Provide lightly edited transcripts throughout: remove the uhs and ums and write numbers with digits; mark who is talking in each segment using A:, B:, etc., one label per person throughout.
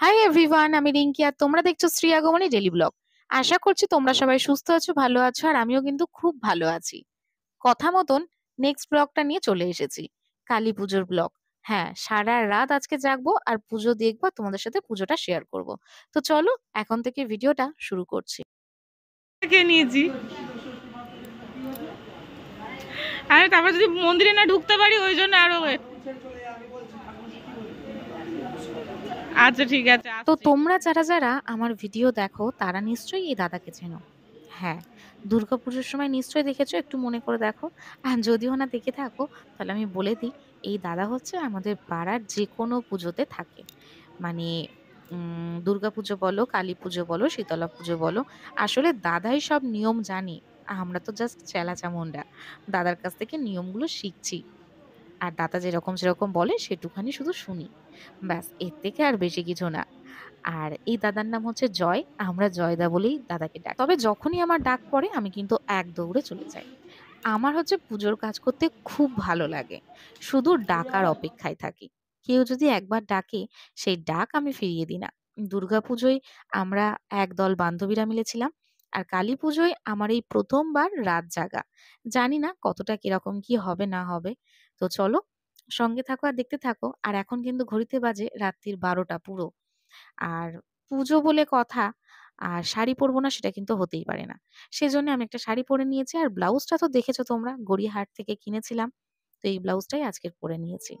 A: Hi everyone, আমি রিঙ্কি আর তোমরা দেখছো শ্রী আগমনী ডেলি ব্লগ। আশা করছি তোমরা সবাই সুস্থ আছো, ভালো আছো, আর আমিও কিন্তু খুব ভালো আছি। কথা মতন নেক্সট ব্লগটা নিয়ে চলে এসেছি, কালী পুজোর ব্লগ। হ্যাঁ, সারা রাত আজকে জাগবো আর পুজো দেখবো, আর তোমাদের সাথে পুজোটা শেয়ার করব। তো চলো এখন থেকে ভিডিওটা শুরু করছি।
B: নিয়েছি আমি, তারপর যদি মন্দিরে না ঢুকতে পারি ওই জন্য আরো আচ্ছা ঠিক আছে।
A: তো তোমরা যারা যারা আমার ভিডিও দেখো তারা নিশ্চয়ই এই দাদাকে চেনো। হ্যাঁ, দুর্গাপুজোর সময় নিশ্চয়ই দেখেছো, একটু মনে করে দেখো। আর যদিও না দেখে থাকো তাহলে আমি বলে দিই, এই দাদা হচ্ছে আমাদের পাড়ার যে কোনো পুজোতে থাকে। মানে দুর্গাপুজো বলো, কালী পুজো বলো, শীতলা পুজো বলো, আসলে দাদাই সব নিয়ম জানে। আমরা তো জাস্ট চেলা চামুন্ডা, দাদার কাছ থেকে নিয়মগুলো শিখছি। আর দাদা যেরকম সেরকম বলে সেটুখানি শুধু শুনি, ব্যাস, এর থেকে আর বেশি কিছু না। আর এই দাদার নাম হচ্ছে জয়, আমরা জয়দা বলেই দাদাকে ডাক। তবে যখনই আমার ডাক পড়ে আমি কিন্তু এক দৌড়ে চলে যাই। আমার হচ্ছে পুজোর কাজ করতে খুব ভালো লাগে, শুধু ডাকার অপেক্ষায় থাকি। কেউ যদি একবার ডাকে, সেই ডাক আমি ফিরিয়ে দিই না। দুর্গাপুজোয় আমরা একদল বান্ধবীরা মিলেছিলাম, আর কালী পুজোয় আমার এই প্রথমবার রাত জাগা। জানি না কতটা কিরকম কি হবে না হবে। তো চলো সঙ্গে থাকো আর দেখতে থাকো। আর এখন কিন্তু ঘড়িতে বাজে রাত্রির 12টা পুরো। আর পুজো বলে কথা, আর শাড়ি পরবো না সেটা কিন্তু হতেই পারে না। সেজন্য আমি একটা শাড়ি পরে নিয়েছি, আর ব্লাউজটা তো দেখেছো তোমরা, গড়িয়াহাট থেকে কিনেছিলাম। তো এই ব্লাউজটাই আজকে পরে নিয়েছি।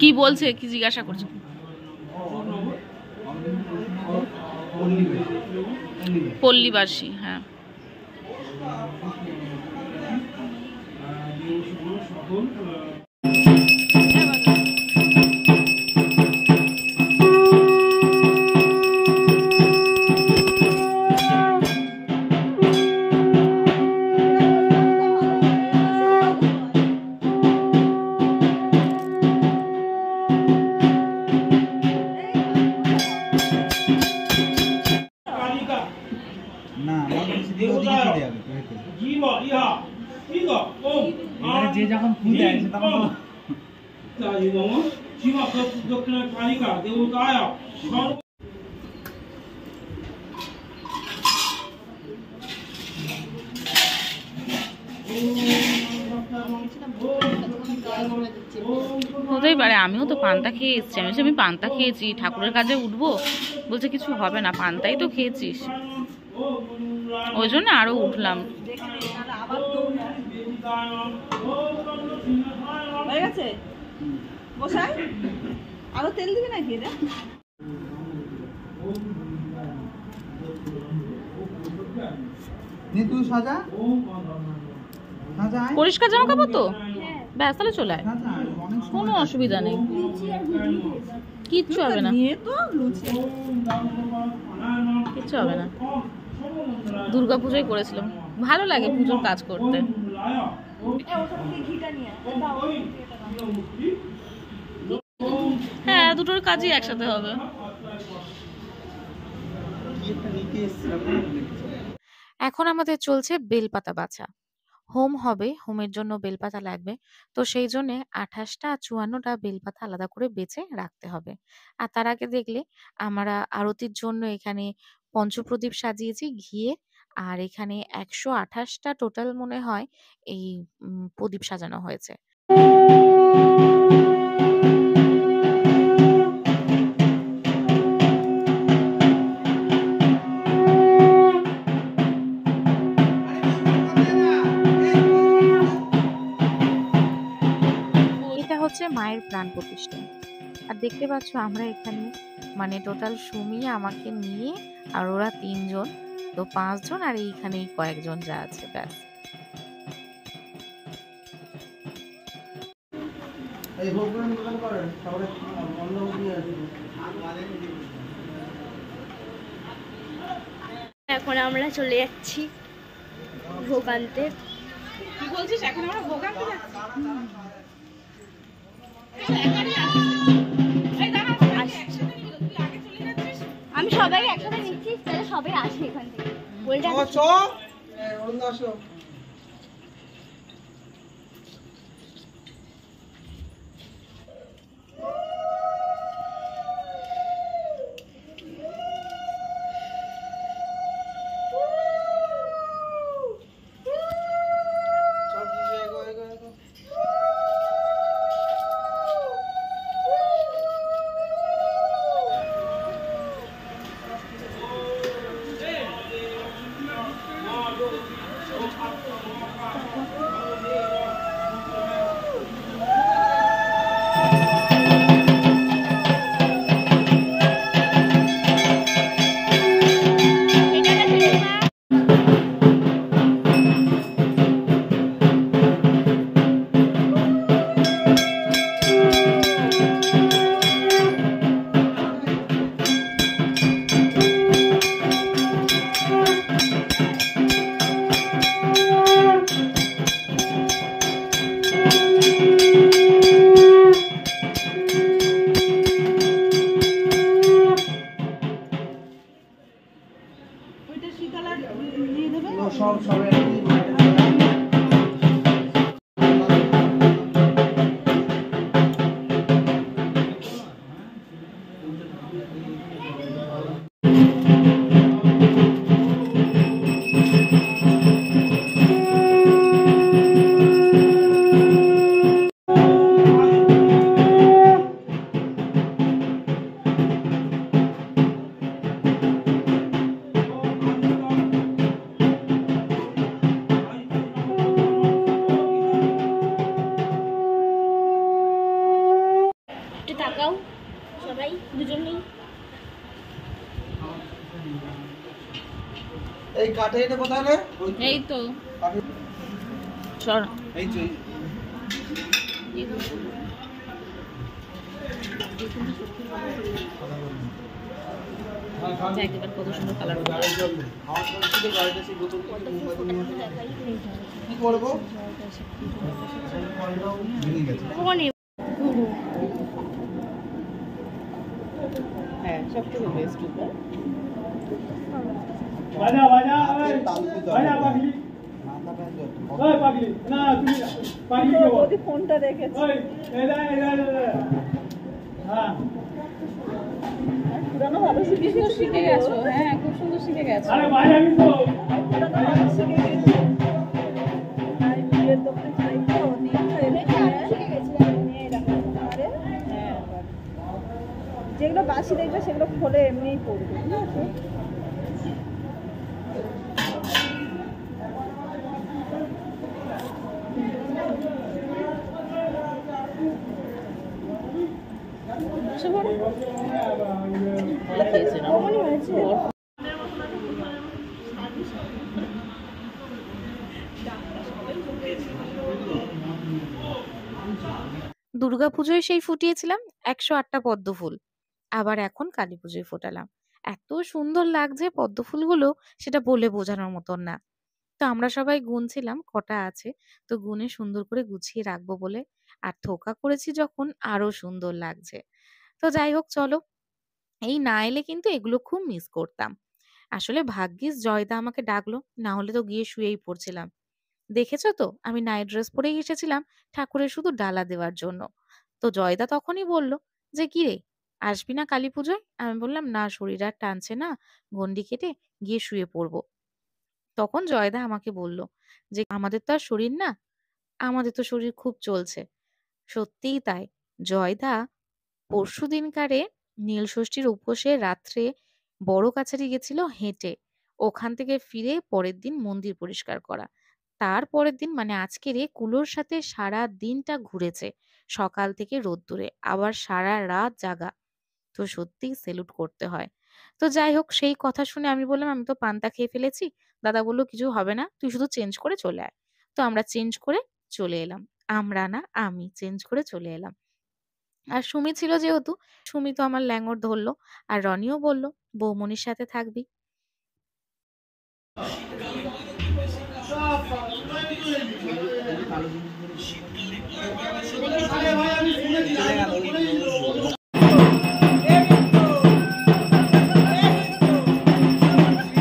B: কি বলছে, কি জিজ্ঞাসা করছে? পল্লীবাসী, হ্যাঁ।
C: যে যখন ফুল দেয় তখন
B: হতেই পারে, আমিও তো পান্তা খেয়ে এসছি। আমি পান্তা খেয়েছি, ঠাকুরের কাজে উঠবো, বলছে কিছু হবে না, পান্তাই তো খেয়েছিস, ওই জন্য আরো উঠলাম।
D: হয়ে গেছে বসাই, আরো তেল দিবি নাকি রে?
C: তুই সাজা
B: পরিষ্কার জামা কাপড় তো, ব্যাস তাহলে চলে আয়, কোনো অসুবিধা নেই, কিচ্ছু হবে না, কিচ্ছু হবে না। দুর্গাপুজোই করেছিলাম, ভালো লাগে পুজোর কাজ করতে। হ্যাঁ, দুটোর কাজই একসাথে হবে।
A: এখন আমাদের চলছে বেলপাতা বাছা। হোম হবে, হোমের জন্য বেলপাতা লাগবে। তো সেই জন্য 28টা আর 54টা বেলপাতা আলাদা করে বেছে রাখতে হবে। আর তার আগে দেখলে আমরা আরতির জন্য এখানে পঞ্চপ্রদীপ সাজিয়েছি ঘিয়ে। আর এখানে 128টা টোটাল মনে হয় এই প্রদীপ সাজানো হয়েছে। এটা হচ্ছে মায়ের প্রাণ প্রতিষ্ঠা। আর দেখতে পাচ্ছ আমরা এখানে মানে টোটাল সুমি আমাকে নিয়ে আর ওরা 3জন, তো 5 জন, আর এইখানে কয়েকজন যা আছে, ব্যাস।
E: এখন আমরা চলে যাচ্ছি ভোগ আনতে।
B: কি বলছিস, এখন আমরা ভোগ আনতে যাচ্ছি?
E: আমি সবাই একসাথে নিচ্ছি, তাহলে সবাই আসে এখান থেকে। তাকাও সবাই দুজনেই।
C: এই কাঠে এটা কোথায় রে?
B: এই তো সর
C: এই যে
B: একেবারে কত সুন্দর কালার।
C: কি করবো?
D: হ্যাঁ সব থেকে বেস্ট উপায়।
C: বাজা বাজা বাজা পাগলি ওই পাগলি না তুমি পাগলি কে বল
D: ওই ফোনটা রেখেছি।
C: ওই এদা হ্যাঁ
D: পুরানো ভালো শিখে গেছো। হ্যাঁ খুব সুন্দর শিখে গেছো।
C: আরে বাজা আমি তো
D: পুরানো ভালো শিখে গেছো। আর বিয়ের দোকানে যাই তো নিয়ে শিখে গেছি নিয়ে এরকম আরে হ্যাঁ যেগুলো বাসি দেখবে সেগুলো খোলে এমনিই পড়বে ঠিক আছে।
A: দুর্গাপুজোয় সেই ফুটিয়েছিলাম ১০৮টা পদ্ম ফুল। আবার এখন কালী পুজোয় ফোটালাম। এত সুন্দর লাগছে পদ্ম ফুলগুলো, সেটা বলে বোঝানোর মতন না। তো আমরা সবাই গুনছিলাম কটা আছে। তো গুনে সুন্দর করে গুছিয়ে রাখবো বলে। আর থোকা করেছি যখন আরো সুন্দর লাগছে। তো যাই হোক চলো, এই না এলে কিন্তু এগুলো খুব মিস করতাম। আসলে ভাগ্যিস জয়দা আমাকে ডাকলো, না হলে তো গিয়ে শুয়েই পড়ছিলাম। দেখেছো তো আমি নাইট ড্রেস পরেই এসেছিলাম ঠাকুরের শুধু ডালা দেওয়ার জন্য। তো জয়দা তখনই বলল যে কি রে, আসবি না কালী পুজোয়? আমি বললাম না, শরীর আর টানছে না, গন্ডি কেটে গিয়ে শুয়ে পড়বো। তখন জয়দা আমাকে বলল যে আমাদের তো আর শরীর না, আমাদের তো শরীর খুব চলছে। সত্যিই তাই। জয়দা পরশুদিনকারে নীলষষ্ঠীর উপোসে রাত্রে বড় কাছারি গেছিল হেঁটে। ওখান থেকে ফিরে পরের দিন মন্দির পরিষ্কার করা। তার পরের দিন মানে আজকেরে কুলোর সাথে সারা দিনটা ঘুরেছে। সকাল থেকে রোদ্দুরে, আবার সারা রাত জাগা। তো সত্যিই সেলুট করতে হয়। তো যাই হোক, সেই কথা শুনে আমি বললাম আমি তো পান্তা খেয়ে ফেলেছি। দাদা বলল কিছু হবে না, তুই শুধু চেঞ্জ করে চলে আয়। তো আমরা চেঞ্জ করে চলে এলাম। আমরা না, আমি চেঞ্জ করে চলে এলাম। আর সুমি ছিল যেহেতু, সুমি তো আমার ল্যাঙ্গর ধরলো। আর রনিও বলল বৌমনির সাথে থাকবি।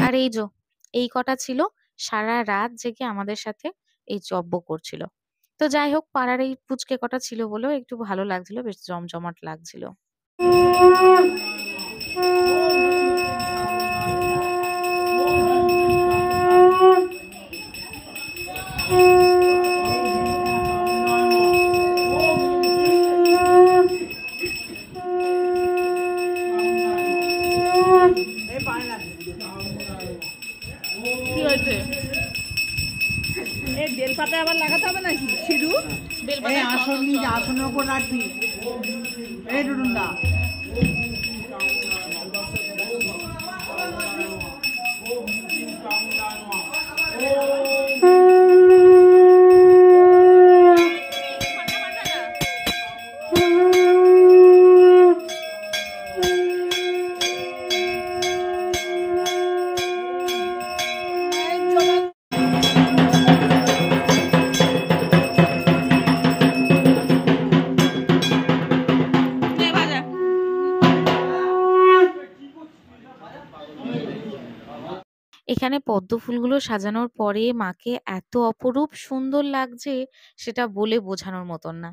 A: আর এই কটা ছিল সারা রাত জেগে আমাদের সাথে এই চব্য করছিল। তো যাই হোক, পাড়ার এই পুচকে কটা ছিল বলেও একটু ভালো লাগছিল, বেশ জমজমাট লাগছিল।
B: কি হয়েছে?
D: এই বেলপাতা আবার লাগাতে হবে নাকি সিঁদু?
B: বেলপাতা
C: আসন নিয়ে আসনের উপর রাখবি এই ডুডুন্ডা
A: এখানে পদ্ম ফুলগুলো সাজানোর পরে মাকে এত অপরূপ সুন্দর লাগছে, সেটা বলে বোঝানোর মতন না।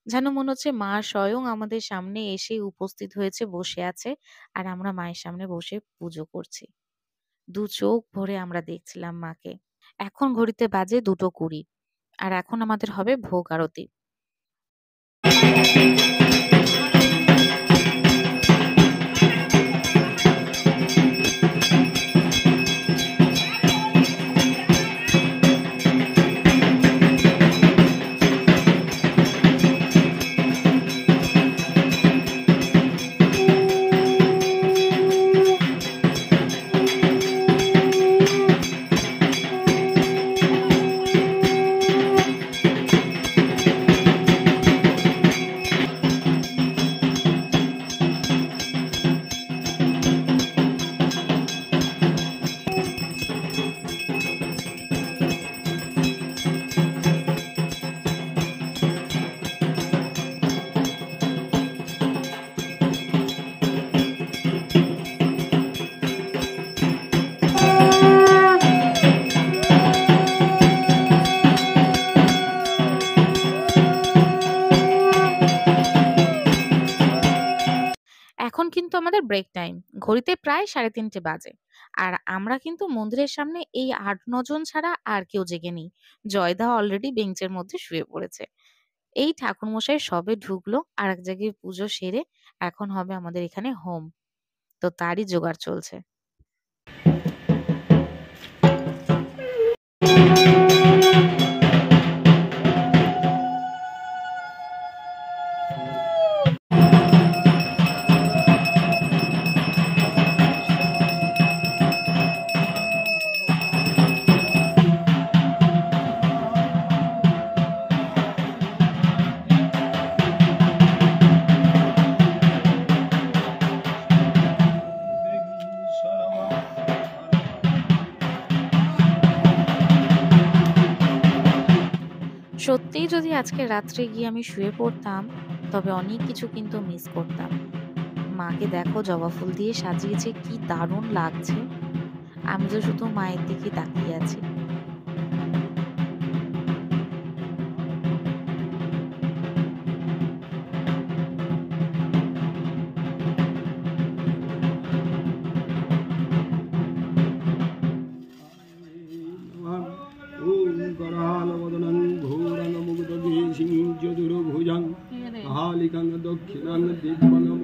A: যেন মনে হচ্ছে মা স্বয়ং আমাদের সামনে এসে উপস্থিত হয়েছে, বসে আছে, আর আমরা মায়ের সামনে বসে পুজো করছি। দু চোখ ভরে আমরা দেখছিলাম মাকে। এখন ঘড়িতে বাজে 2:20, আর এখন আমাদের হবে ভোগ আরতি। Break time. ঘড়িতে প্রায় 3:30 বাজে। আর আমরা কিন্তু মন্দিরের সামনে এই ৮-৯ জন ছাড়া আর কেউ জেগে নেই। জয়দা অলরেডি বেঞ্চের মধ্যে শুয়ে পড়েছে। এই ঠাকুরমশাই সবে ঢুকলো আরেক জায়গায় পুজো সেরে এখন হবে আমাদের এখানে হোম। তো তারই জোগাড় চলছে। সত্যিই যদি আজকে রাত্রে গিয়ে আমি শুয়ে পড়তাম, তবে অনেক কিছু কিন্তু মিস করতাম। মাকে দেখো জবা ফুল দিয়ে সাজিয়েছে, কি দারুণ লাগছে। আমি তো শুধু মায়ের দিকে তাকিয়ে আছি।
C: करालवदनं घोरङ्गमुग्धकेशिं चतुर्भुजं कालिकं दक्षिणं दिग्बलं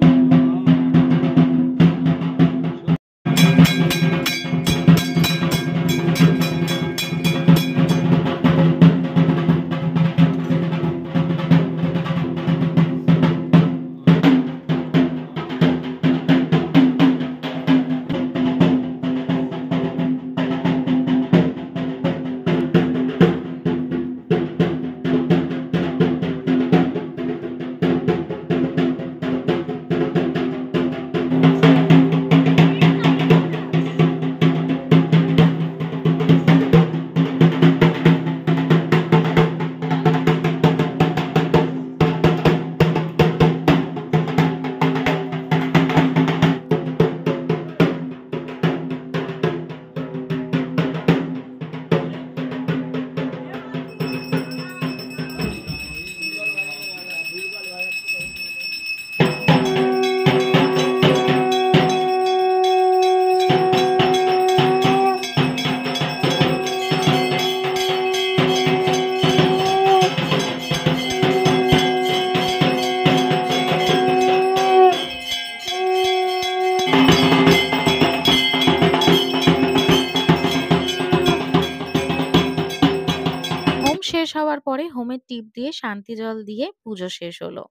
A: হোম শেষ হওয়ার পরে হোমের টিপ দিয়ে শান্তি জল দিয়ে পুজো শেষ হলো।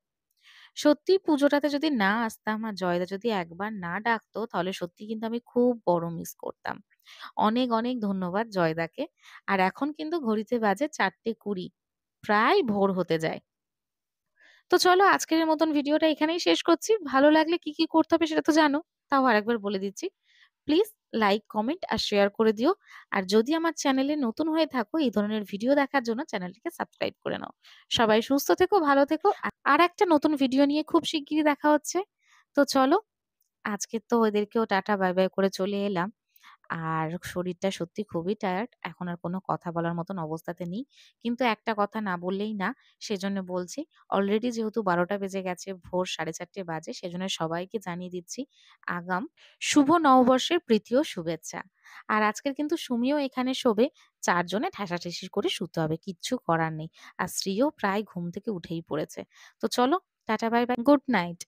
A: সত্যি পুজোটাতে যদি না আসতাম আর জয়দা যদি একবার না ডাকতো, তাহলে সত্যি কিন্তু আমি খুব বড় মিস করতাম। অনেক অনেক ধন্যবাদ জয়দাকে। আর এখন কিন্তু ঘড়িতে বাজে 4:20, প্রায় ভোর হতে যায়। তো চলো আজকের মতন ভিডিওটা এখানেই শেষ করছি। ভালো লাগলে কি কি করতে হবে সেটা তো জানো, তাও আরেকবার বলে দিচ্ছি। প্লিজ লাইক, কমেন্ট আর শেয়ার করে দিও। আর যদি আমার চ্যানেলে নতুন হয়ে থাকো এই ধরনের ভিডিও দেখার জন্য চ্যানেলটিকে সাবস্ক্রাইব করে নাও। সবাই সুস্থ থেকো, ভালো থেকো। আর একটা নতুন ভিডিও নিয়ে খুব শিগগিরই দেখা হচ্ছে। তো চলো, আজকে তো ওদেরকেও টাটা বাই বাই করে চলে এলাম। আর শরীরটা সত্যি খুবই টায়ার্ড। এখন আর কোনো কথা বলার মতন অবস্থাতে নেই। কিন্তু একটা কথা না বললেই না, সেজন্য বলছি। অলরেডি যেহেতু 12টা বেজে গেছে, ভোর 4:30 বাজে, সেজন্য সবাইকে জানিয়ে দিচ্ছি আগাম শুভ নববর্ষের প্রীতি ও শুভেচ্ছা। আর আজকের কিন্তু সুমিও এখানে শোবে। 4 জনে ঠেসাঠেসি করে শুতে হবে, কিচ্ছু করার নেই। আর শ্রীও প্রায় ঘুম থেকে উঠেই পড়েছে। তো চলো, tata bye bye, good night.